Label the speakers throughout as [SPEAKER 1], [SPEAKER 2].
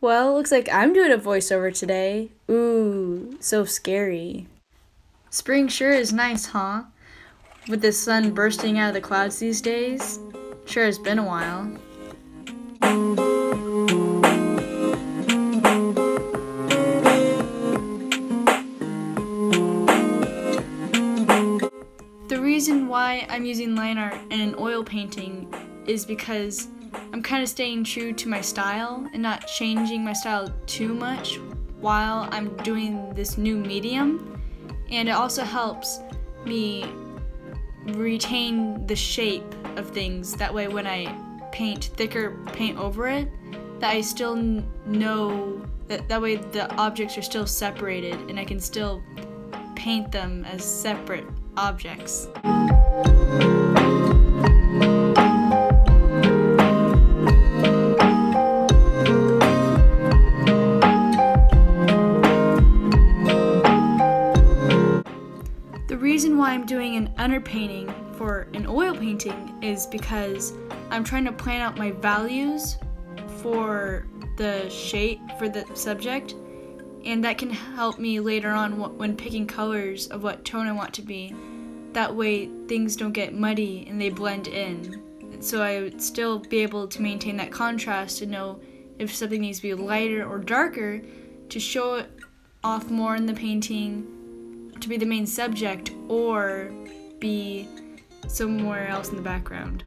[SPEAKER 1] Well, looks like I'm doing a voiceover today. Ooh, so scary. Spring sure is nice, huh? With the sun bursting out of the clouds these days. Sure has been a while. The reason why I'm using line art and an oil painting is because I'm kind of staying true to my style and not changing my style too much while I'm doing this new medium. And it also helps me retain the shape of things. That way when I paint thicker paint over it, that I still know that way the objects are still separated and I can still paint them as separate objects. The reason why I'm doing an underpainting for an oil painting is because I'm trying to plan out my values for the shape for the subject, and that can help me later on when picking colors of what tone I want to be. That way things don't get muddy and they blend in. So I would still be able to maintain that contrast to know if something needs to be lighter or darker to show it off more in the painting, to be the main subject, or be somewhere else in the background.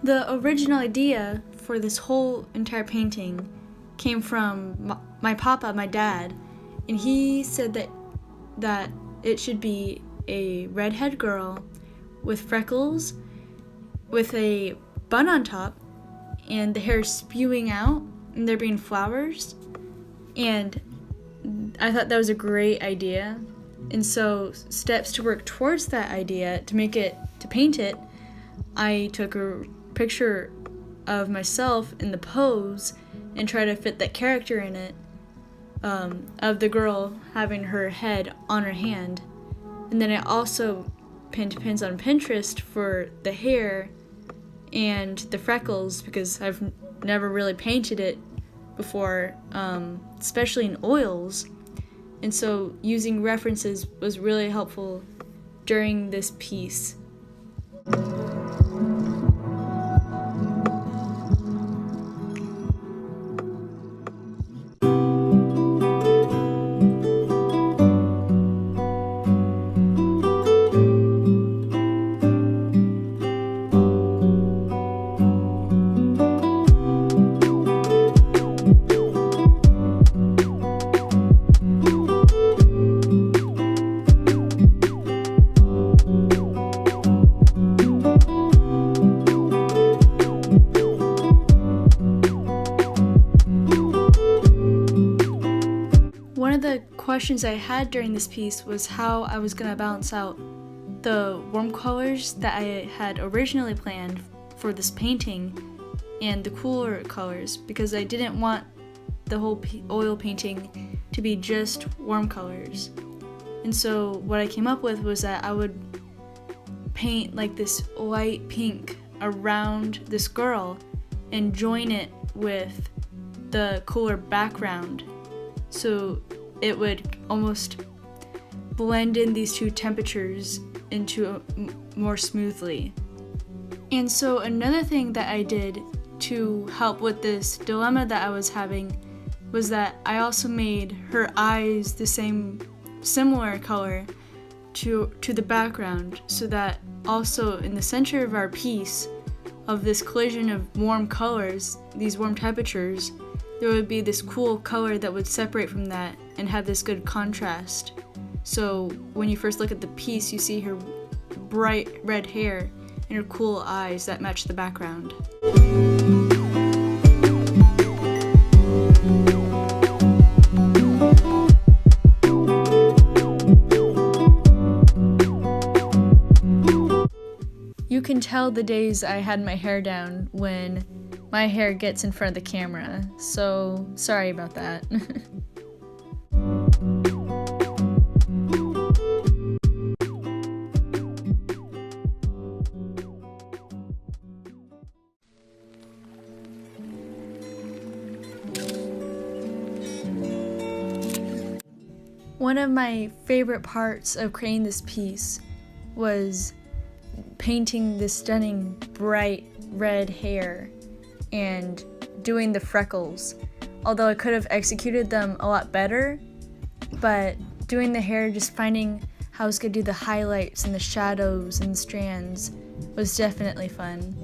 [SPEAKER 1] The original idea for this whole entire painting came from my papa, my dad, and he said that it should be a redhead girl with freckles, with a bun on top, and the hair spewing out, and there being flowers. And I thought that was a great idea. And so steps to work towards that idea, to paint it, I took a picture of myself in the pose and try to fit that character in it, of the girl having her head on her hand. And then I also pinned pins on Pinterest for the hair and the freckles because I've never really painted it before, especially in oils. And so using references was really helpful during this piece. One of the questions I had during this piece was how I was going to balance out the warm colors that I had originally planned for this painting and the cooler colors, because I didn't want the whole oil painting to be just warm colors. And so what I came up with was that I would paint like this light pink around this girl and join it with the cooler background, so it would almost blend in these two temperatures into more smoothly. And so another thing that I did to help with this dilemma that I was having was that I also made her eyes the similar color to the background, so that also in the center of our piece of this collision of warm colors, these warm temperatures, there would be this cool color that would separate from that and have this good contrast. So when you first look at the piece, you see her bright red hair and her cool eyes that match the background. You can tell the days I had my hair down when my hair gets in front of the camera, so sorry about that. One of my favorite parts of creating this piece was painting this stunning bright red hair and doing the freckles. Although I could have executed them a lot better, but doing the hair, just finding how I was going to do the highlights and the shadows and the strands was definitely fun.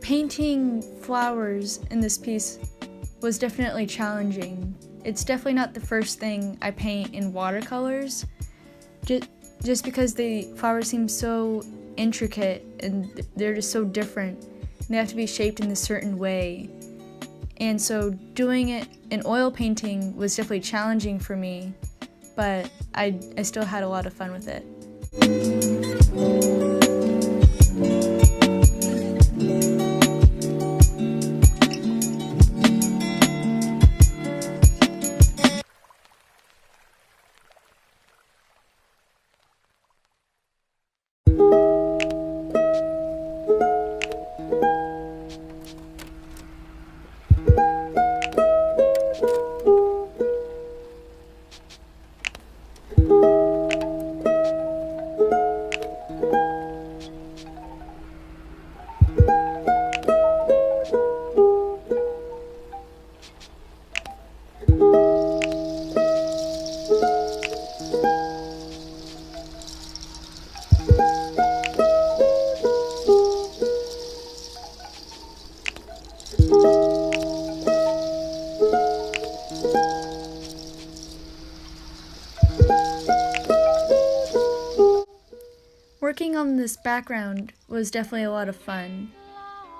[SPEAKER 1] Painting flowers in this piece was definitely challenging. It's definitely not the first thing I paint in watercolors, just because the flowers seem so intricate and they're just so different. And they have to be shaped in a certain way. And so doing it in oil painting was definitely challenging for me, but I still had a lot of fun with it. Working on this background was definitely a lot of fun.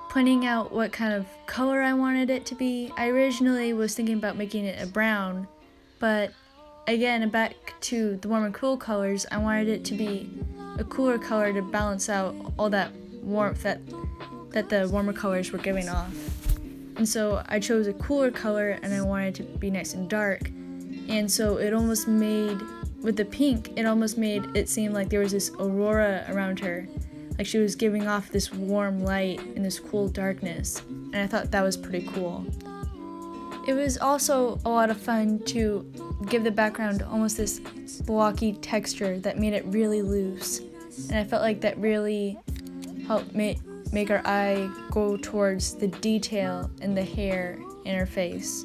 [SPEAKER 1] Pointing out what kind of color I wanted it to be. I originally was thinking about making it a brown, but again, back to the warm and cool colors, I wanted it to be a cooler color to balance out all that warmth that the warmer colors were giving off. And so I chose a cooler color and I wanted it to be nice and dark. And so it almost made, with the pink, it almost made it seem like there was this aurora around her. Like she was giving off this warm light and this cool darkness. And I thought that was pretty cool. It was also a lot of fun to give the background almost this blocky texture that made it really loose. And I felt like that really helped make our eye go towards the detail in the hair in her face.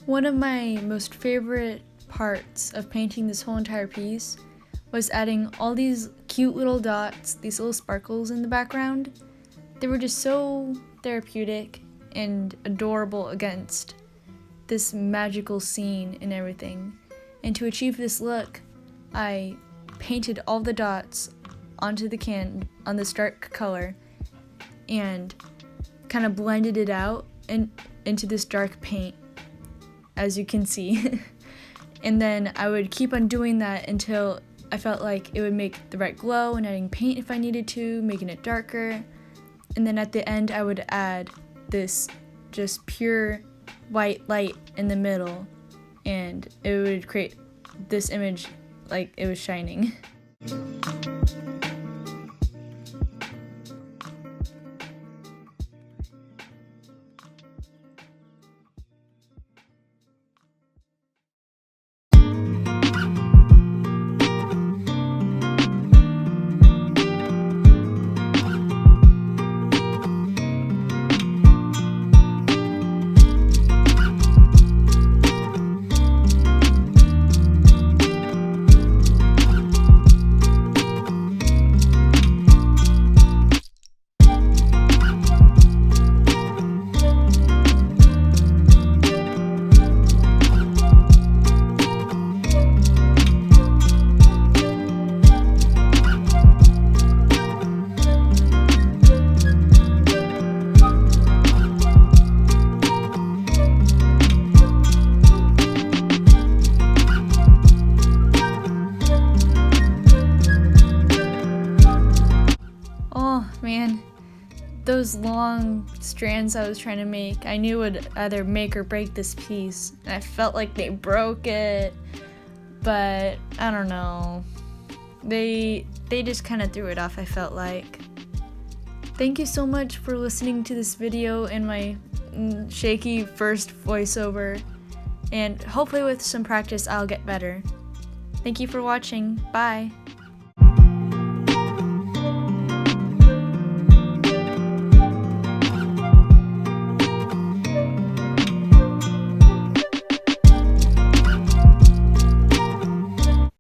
[SPEAKER 1] One of my most favorite parts of painting this whole entire piece was adding all these cute little dots, these little sparkles in the background. They were just so therapeutic and adorable against this magical scene and everything. And to achieve this look, I painted all the dots onto the can on this dark color and kind of blended it out and into this dark paint, as you can see. And then I would keep on doing that until I felt like it would make the right glow, and adding paint if I needed to, making it darker. And then at the end I would add this just pure white light in the middle, and it would create this image like it was shining. Man, those long strands I was trying to make, I knew would either make or break this piece, and I felt like they broke it, but I don't know. They just kind of threw it off, I felt like. Thank you so much for listening to this video and my shaky first voiceover, and hopefully with some practice I'll get better. Thank you for watching. Bye!